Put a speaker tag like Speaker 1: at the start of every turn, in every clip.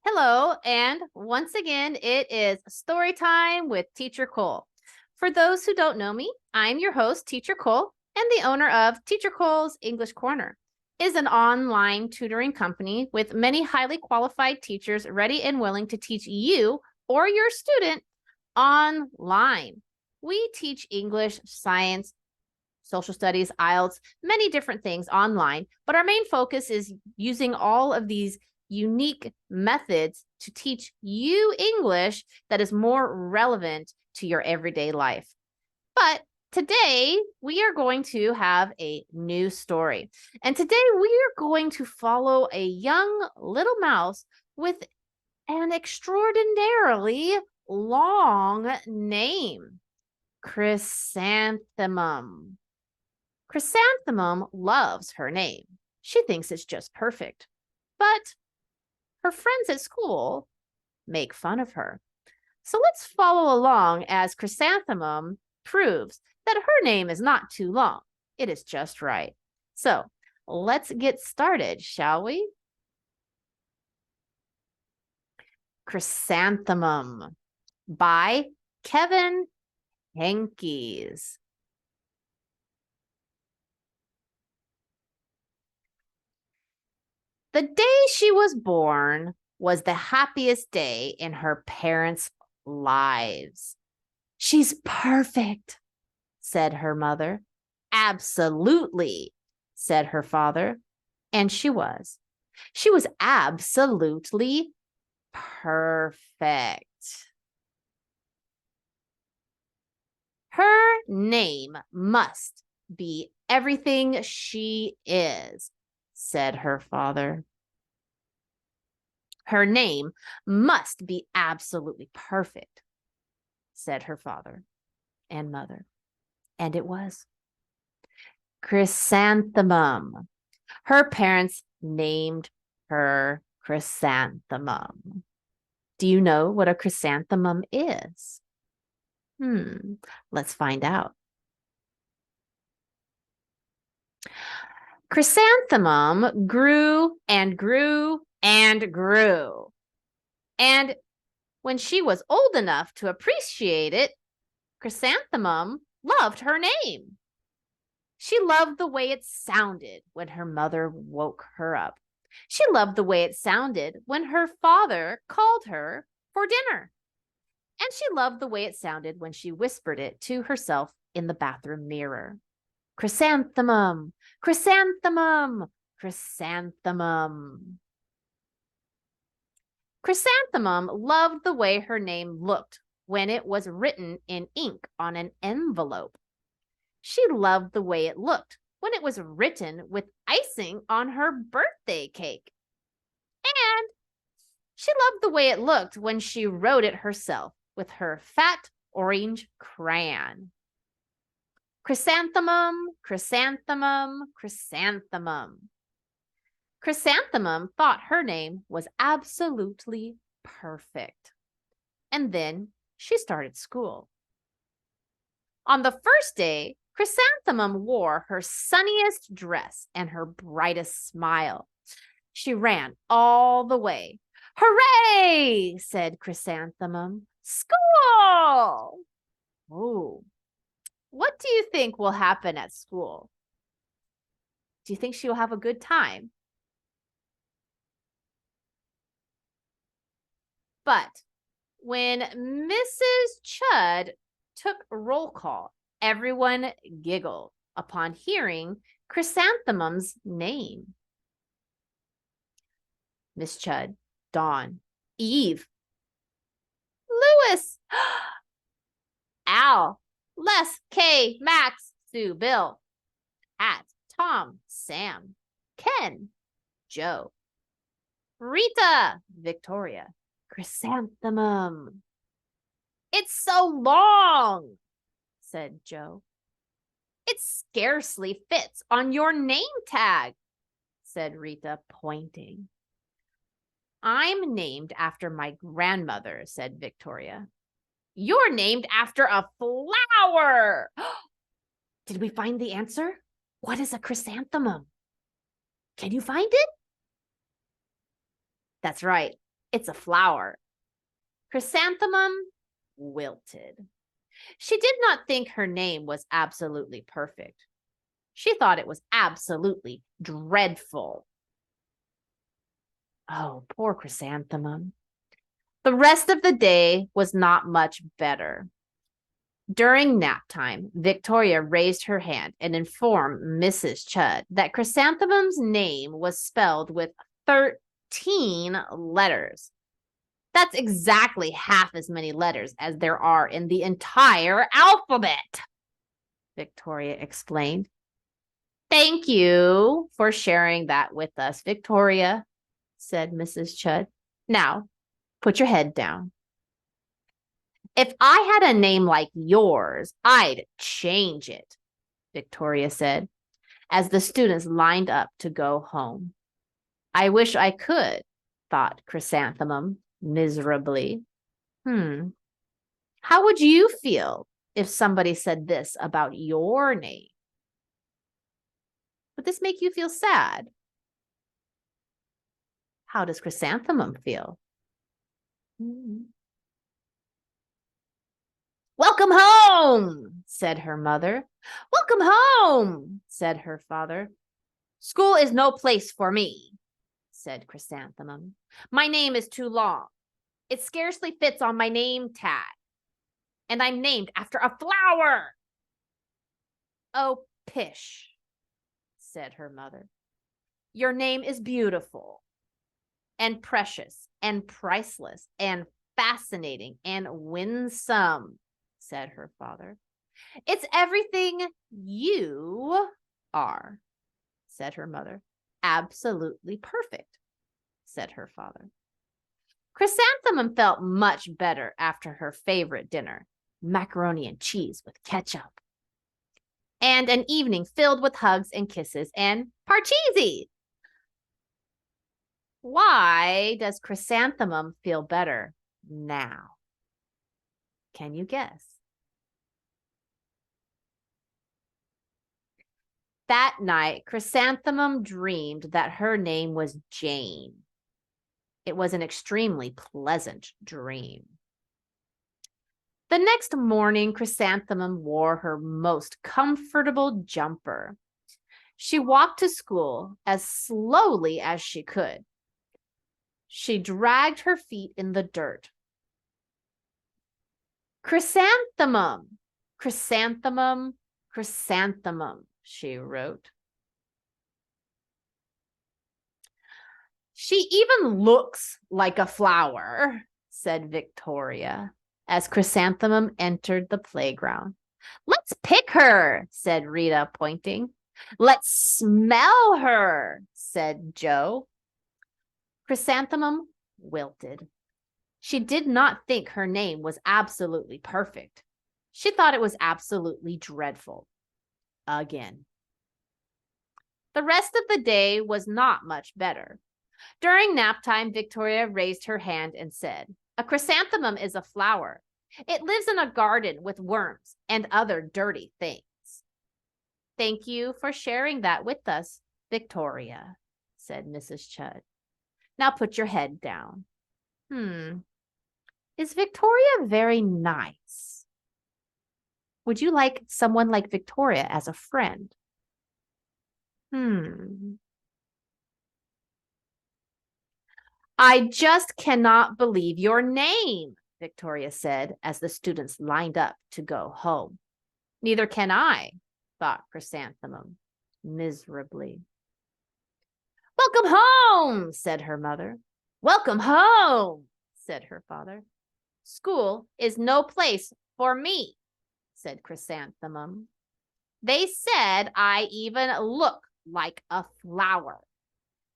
Speaker 1: Hello, and once again, it is story time with Teacher Cole. For those who don't know me, I'm your host, Teacher Cole, and the owner of Teacher Cole's English Corner. It is an online tutoring company with many highly qualified teachers ready and willing to teach you or your student online. We teach English, science, social studies, IELTS, many different things online, but our main focus is using all of these unique methods to teach you English that is more relevant to your everyday life. But today we are going to have a new story. And today we are going to follow a young little mouse with an extraordinarily long name, Chrysanthemum. Chrysanthemum loves her name. She thinks it's just perfect. But her friends at school make fun of her. So let's follow along as Chrysanthemum proves that her name is not too long. It is just right. So let's get started, shall we? Chrysanthemum by Kevin Henkes. The day she was born was the happiest day in her parents' lives. She's perfect, said her mother. Absolutely, said her father. And she was. She was absolutely perfect. Her name must be everything she is, said her father. Her name must be absolutely perfect, said her father and mother. And it was. Chrysanthemum. Her parents named her Chrysanthemum. Do you know what a chrysanthemum is? Let's find out. Chrysanthemum grew and grew and grew. And when she was old enough to appreciate it, Chrysanthemum loved her name. She loved the way it sounded when her mother woke her up. She loved the way it sounded when her father called her for dinner. And she loved the way it sounded when she whispered it to herself in the bathroom mirror. Chrysanthemum, chrysanthemum, chrysanthemum. Chrysanthemum loved the way her name looked when it was written in ink on an envelope. She loved the way it looked when it was written with icing on her birthday cake. And she loved the way it looked when she wrote it herself with her fat orange crayon. Chrysanthemum, chrysanthemum, chrysanthemum. Chrysanthemum thought her name was absolutely perfect. And then she started school. On the first day, Chrysanthemum wore her sunniest dress and her brightest smile. She ran all the way. Hooray, said Chrysanthemum. School! Oh, what do you think will happen at school? Do you think she will have a good time? But when Mrs. Chud took roll call, everyone giggled upon hearing Chrysanthemum's name. Miss Chud, Dawn, Eve, Lewis, Al, Les, Kay, Max, Sue, Bill, Pat, Tom, Sam, Ken, Joe, Rita, Victoria, Chrysanthemum. It's so long, said Joe. It scarcely fits on your name tag, said Rita, pointing. I'm named after my grandmother, said Victoria. You're named after a flower. Did we find the answer? What is a chrysanthemum? Can you find it? That's right. It's a flower. Chrysanthemum wilted. She did not think her name was absolutely perfect. She thought it was absolutely dreadful. Oh, poor Chrysanthemum. The rest of the day was not much better. During nap time, Victoria raised her hand and informed Mrs. Chudd that Chrysanthemum's name was spelled with 13 letters. That's exactly half as many letters as there are in the entire alphabet, Victoria explained. Thank you for sharing that with us, Victoria, said Mrs. Chudd. Now, put your head down. If I had a name like yours, I'd change it, Victoria said, as the students lined up to go home. I wish I could, thought Chrysanthemum miserably. How would you feel if somebody said this about your name? Would this make you feel sad? How does Chrysanthemum feel? Welcome home, said her mother. Welcome home, said her father. School is no place for me, said Chrysanthemum. My name is too long. It scarcely fits on my name tag. And I'm named after a flower. Oh, pish, said her mother. Your name is beautiful and precious and priceless and fascinating and winsome, said her father. It's everything you are, said her mother. Absolutely perfect, said her father. Chrysanthemum felt much better after her favorite dinner, macaroni and cheese with ketchup, and an evening filled with hugs and kisses and parcheesi. Why does Chrysanthemum feel better now? Can you guess? That night, Chrysanthemum dreamed that her name was Jane. It was an extremely pleasant dream. The next morning, Chrysanthemum wore her most comfortable jumper. She walked to school as slowly as she could. She dragged her feet in the dirt. Chrysanthemum, chrysanthemum, chrysanthemum, she wrote. She even looks like a flower, said Victoria, as Chrysanthemum entered the playground. Let's pick her, said Rita, pointing. Let's smell her, said Joe. Chrysanthemum wilted. She did not think her name was absolutely perfect. She thought it was absolutely dreadful. Again. The rest of the day was not much better. During nap time, Victoria raised her hand and said, "A chrysanthemum is a flower. It lives in a garden with worms and other dirty things." Thank you for sharing that with us, Victoria, said Mrs. Chudd. Now put your head down. Is Victoria very nice? Would you like someone like Victoria as a friend? I just cannot believe your name, Victoria said as the students lined up to go home. Neither can I, thought Chrysanthemum miserably. Welcome home, said her mother. Welcome home, said her father. School is no place for me, said Chrysanthemum. They said I even look like a flower.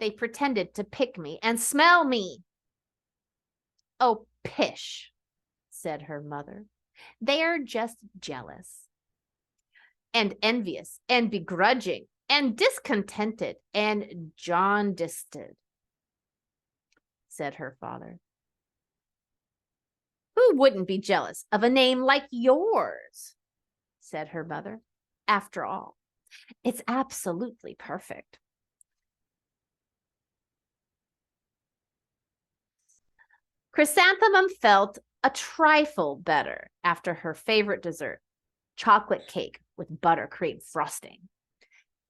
Speaker 1: They pretended to pick me and smell me. Oh, pish, said her mother. They are just jealous and envious and begrudging and discontented and jaundiced, said her father. Who wouldn't be jealous of a name like yours, said her mother. After all, it's absolutely perfect. Chrysanthemum felt a trifle better after her favorite dessert, chocolate cake with buttercream frosting,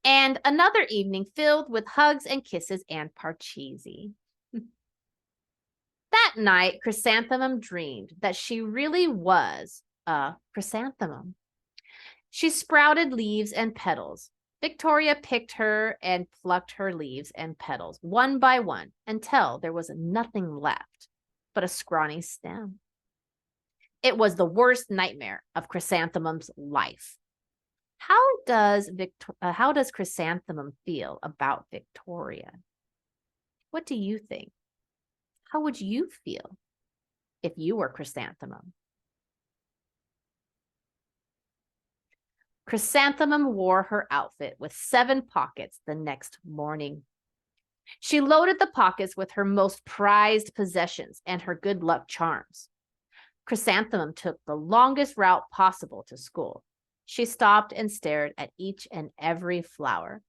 Speaker 1: and another evening filled with hugs and kisses and parcheesi. That night, Chrysanthemum dreamed that she really was a chrysanthemum. She sprouted leaves and petals. Victoria picked her and plucked her leaves and petals one by one until there was nothing left but a scrawny stem. It was the worst nightmare of Chrysanthemum's life. How does Chrysanthemum feel about Victoria? What do you think? How would you feel if you were Chrysanthemum? Chrysanthemum wore her outfit with 7 pockets the next morning. She loaded the pockets with her most prized possessions and her good luck charms. Chrysanthemum took the longest route possible to school. She stopped and stared at each and every flower.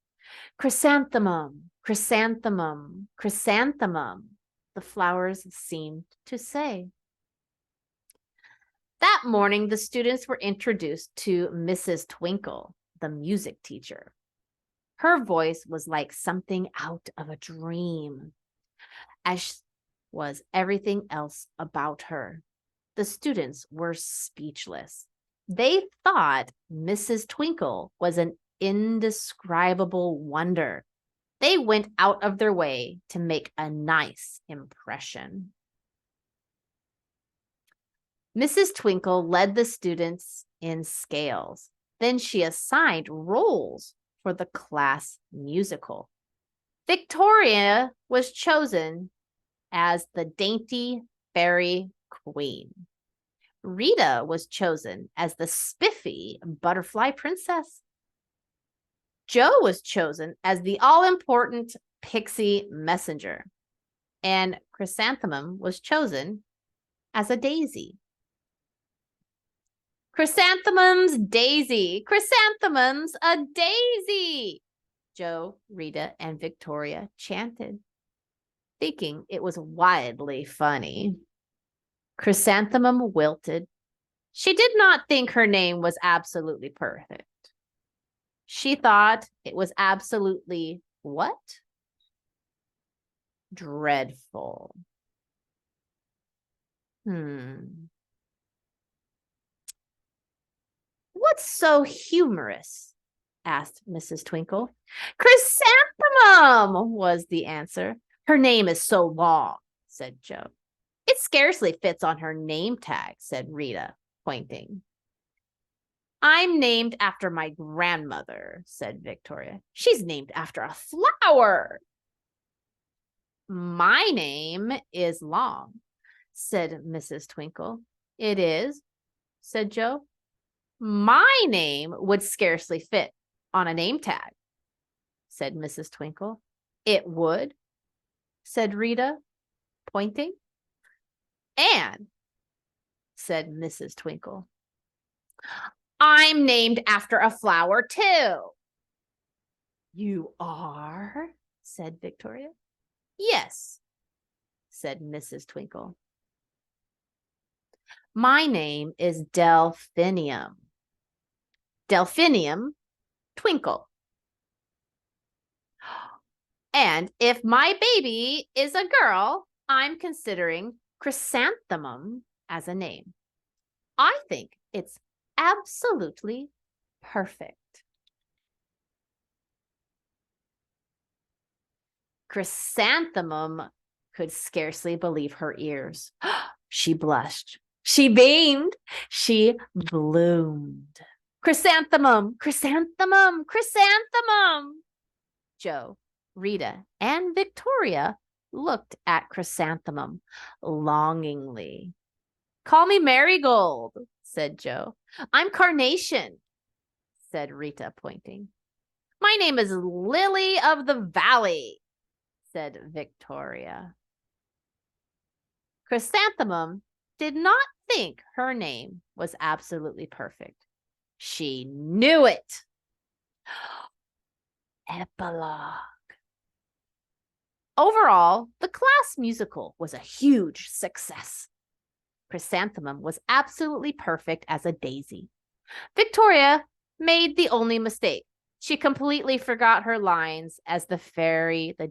Speaker 1: Chrysanthemum, chrysanthemum, chrysanthemum, the flowers seemed to say. That morning, the students were introduced to Mrs. Twinkle, the music teacher. Her voice was like something out of a dream, as was everything else about her. The students were speechless. They thought Mrs. Twinkle was an indescribable wonder. They went out of their way to make a nice impression. Mrs. Twinkle led the students in scales. Then she assigned roles for the class musical. Victoria was chosen as the dainty fairy queen. Rita was chosen as the spiffy butterfly princess. Jo was chosen as the all-important pixie messenger. And Chrysanthemum was chosen as a daisy. Chrysanthemum's daisy. Chrysanthemum's a daisy. Jo, Rita, and Victoria chanted, thinking it was wildly funny. Chrysanthemum wilted. She did not think her name was absolutely perfect. She thought it was absolutely what? Dreadful. What's so humorous? Asked Mrs. Twinkle. Chrysanthemum was the answer. Her name is so long, said Jo. It scarcely fits on her name tag, said Rita, pointing. I'm named after my grandmother, said Victoria. She's named after a flower. My name is long, said Mrs. Twinkle. It is, said Jo. My name would scarcely fit on a name tag, said Mrs. Twinkle. It would, said Rita, pointing. And, said Mrs. Twinkle, I'm named after a flower too. You are, said Victoria. Yes, said Mrs. Twinkle. My name is Delphinium. Delphinium Twinkle. And if my baby is a girl, I'm considering Chrysanthemum as a name. I think it's absolutely perfect. Chrysanthemum could scarcely believe her ears. She blushed. She beamed. She bloomed. Chrysanthemum, chrysanthemum, chrysanthemum. Jo, Rita, and Victoria looked at Chrysanthemum longingly. Call me Marigold, said Jo. I'm Carnation, said Rita, pointing. My name is Lily of the Valley, said Victoria. Chrysanthemum did not think her name was absolutely perfect. She knew it. Epilogue. Overall, the class musical was a huge success. Chrysanthemum was absolutely perfect as a daisy. Victoria made the only mistake. She completely forgot her lines as the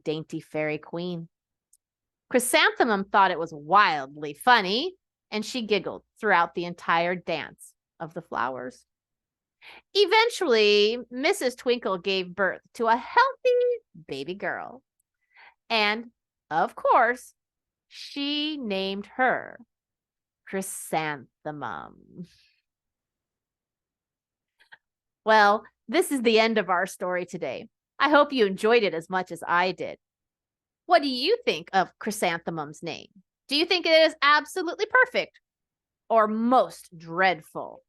Speaker 1: dainty fairy queen. Chrysanthemum thought it was wildly funny, and she giggled throughout the entire dance of the flowers. Eventually, Mrs. Twinkle gave birth to a healthy baby girl. And, of course, she named her Chrysanthemum. Well, this is the end of our story today. I hope you enjoyed it as much as I did. What do you think of Chrysanthemum's name? Do you think it is absolutely perfect or most dreadful?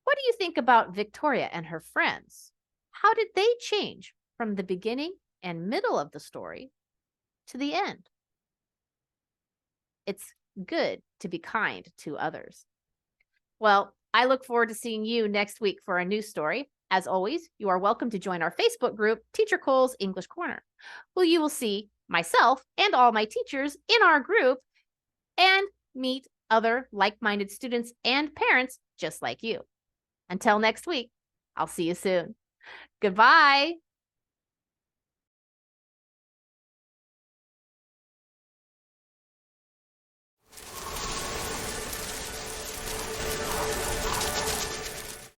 Speaker 1: What do you think about Victoria and her friends? How did they change from the beginning and middle of the story to the end? It's good to be kind to others. Well, I look forward to seeing you next week for a new story. As always, you are welcome to join our Facebook group, Teacher Cole's English Corner, where you will see myself and all my teachers in our group and meet other like-minded students and parents just like you. Until next week, I'll see you soon. Goodbye.